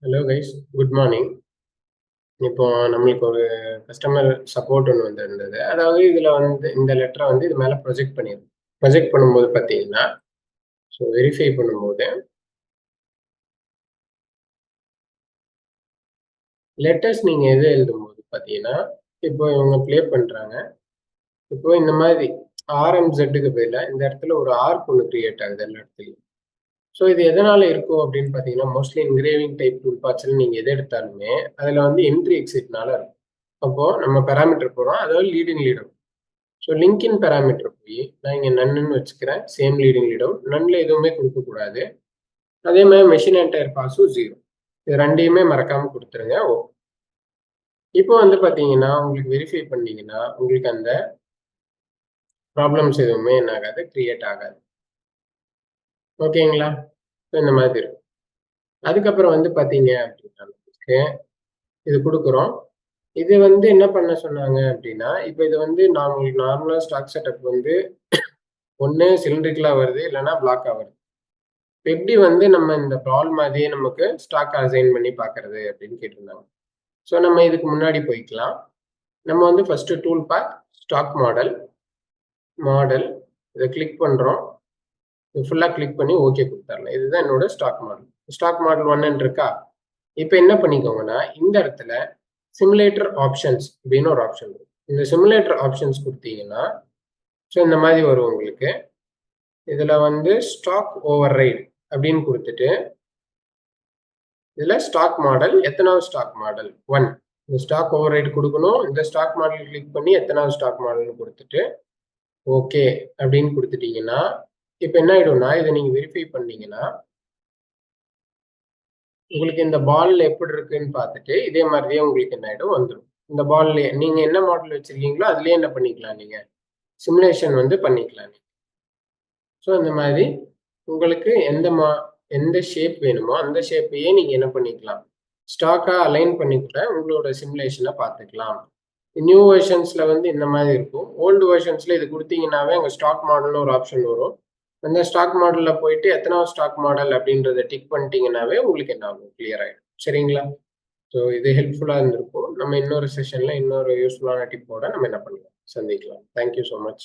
Hello guys, good morning. இப்போ நம்மளுக்கு ஒரு கஸ்டமர் சப்போர்ட் ஒன்று வந்திருந்தது. அதாவது இதில் வந்து இந்த லெட்டரை வந்து இது மேலே ப்ரொஜெக்ட் பண்ணியிருக்கோம். ப்ரொஜெக்ட் பண்ணும்போது பார்த்தீங்கன்னா, ஸோ வெரிஃபை பண்ணும்போது லெட்டர்ஸ் நீங்கள் எது எழுதும்போது பார்த்தீங்கன்னா, இப்போ இவங்க ப்ளே பண்ணுறாங்க. இப்போ இந்த மாதிரி ஆர்எம்செட்டுக்கு பதிலாக இந்த இடத்துல ஒரு ஆர்க் ஒன்று கிரியேட் ஆகுது எல்லா இடத்துலையும். ஸோ இது எதனால இருக்கும் அப்படின்னு பார்த்தீங்கன்னா, மோஸ்ட்லி என்கிரேவிங் டைப் டூல் பார்ட்ஸ்ன்னு நீங்கள் எது எடுத்தாலுமே அதில் வந்து என்ட்ரி எக்ஸிட்னால இருக்கும். அப்போ நம்ம பேராமீட்டர் போகிறோம், அதாவது leading leader. So link in parameter போய் நான் இங்கே நன்னுன்னு வச்சுக்கிறேன். Same leading lead out. நன்னில் எதுவுமே கொடுக்கக்கூடாது. அதே மாதிரி மெஷின் என்டையர் பாஸும் 0. இது ரெண்டையுமே மறக்காமல் கொடுத்துருங்க. இப்போ வந்து பார்த்தீங்கன்னா உங்களுக்கு வெரிஃபை பண்ணீங்கன்னா உங்களுக்கு அந்த ப்ராப்ளம்ஸ் எதுவுமே என்ன ஆகாது, கிரியேட் ஆகாது. ஓகேங்களா? இந்த மாதிரி இருக்கும். அதுக்கப்புறம் வந்து பார்த்தீங்க அப்படின்னா இது கொடுக்குறோம். இது வந்து என்ன பண்ண சொன்னாங்க அப்படின்னா, இப்போ இது வந்து நான் உங்களுக்கு நார்மலாக ஸ்டாக் செட்டப் வந்து ஒன்று சிலிண்ட்ரிக்கலாக வருது, இல்லைன்னா பிளாக்காக வருது. எப்படி வந்து நம்ம இந்த ப்ராப்ளம் மாதிரியே நமக்கு ஸ்டாக் அசைன் பண்ணி பார்க்கறது அப்படின்னு கேட்டிருந்தாங்க. ஸோ நம்ம இதுக்கு முன்னாடி போய்க்கலாம். நம்ம வந்து first tool path stock model இதை கிளிக் பண்ணுறோம். இது ஃபுல்லாக கிளிக் பண்ணி ஓகே கொடுத்துடலாம். இதுதான் என்னோட ஸ்டாக் மாடல். ஸ்டாக் மாடல் 1 இருக்கா? இப்போ என்ன பண்ணிக்கோங்கன்னா இந்த இடத்துல சிமுலேட்டர் ஆப்ஷன்ஸ் அப்படின்னு ஒரு ஆப்ஷன் இருக்கும். இந்த சிமுலேட்டர் ஆப்ஷன்ஸ் கொடுத்தீங்கன்னா ஸோ இந்த மாதிரி வரும் உங்களுக்கு. இதில் வந்து ஸ்டாக் ஓவர் ரைடு அப்படின்னு கொடுத்துட்டு இதில் ஸ்டாக் மாடல் எத்தனாவது ஸ்டாக் மாடல் 1 இந்த ஸ்டாக் ஓவர் ரைட் கொடுக்கணும். இந்த ஸ்டாக் மாடல் கிளிக் பண்ணி எத்தனாவது ஸ்டாக் மாடல்னு கொடுத்துட்டு ஓகே அப்படின்னு கொடுத்துட்டீங்கன்னா இப்போ என்ன ஆயிடும்னா இதை நீங்கள் வெரிஃபை பண்ணீங்கன்னா உங்களுக்கு இந்த பால் எப்படி இருக்குன்னு பார்த்துட்டு இதே மாதிரியே உங்களுக்கு என்ன ஆயிடும் வந்துடும். இந்த பால்ல நீங்கள் என்ன மாடல் வச்சிருக்கீங்களோ அதுலேயே என்ன பண்ணிக்கலாம், நீங்கள் சிமுலேஷன் வந்து பண்ணிக்கலாம். ஸோ இந்த மாதிரி உங்களுக்கு எந்த ஷேப் வேணுமோ அந்த ஷேப்பையே நீங்கள் என்ன பண்ணிக்கலாம், ஸ்டாக்காக அலைன் பண்ணி கூட உங்களோட சிமுலேஷனை பார்த்துக்கலாம். நியூ வெர்ஷன்ஸில் வந்து இந்த மாதிரி இருக்கும். ஓல்டு வெர்ஷன்ஸில் இது கொடுத்தீங்கன்னாவே அங்கே ஸ்டாக் மாடல்னு ஒரு ஆப்ஷன் வரும். அந்த ஸ்டாக் மாடலில் போயிட்டு எத்தனாவது ஸ்டாக் மாடல் அப்படின்றத டிக் பண்ணிட்டீங்கன்னாவே உங்களுக்கு என்ன ஆகும், கிளியர் ஆகிடும். சரிங்களா? ஸோ இது ஹெல்ப்ஃபுல்லாக இருந்திருக்கும். நம்ம இன்னொரு செஷனில் இன்னொரு யூஸ்ஃபுல்லான டிப்போட நம்ம என்ன பண்ணலாம், சந்திக்கலாம். Thank you so much.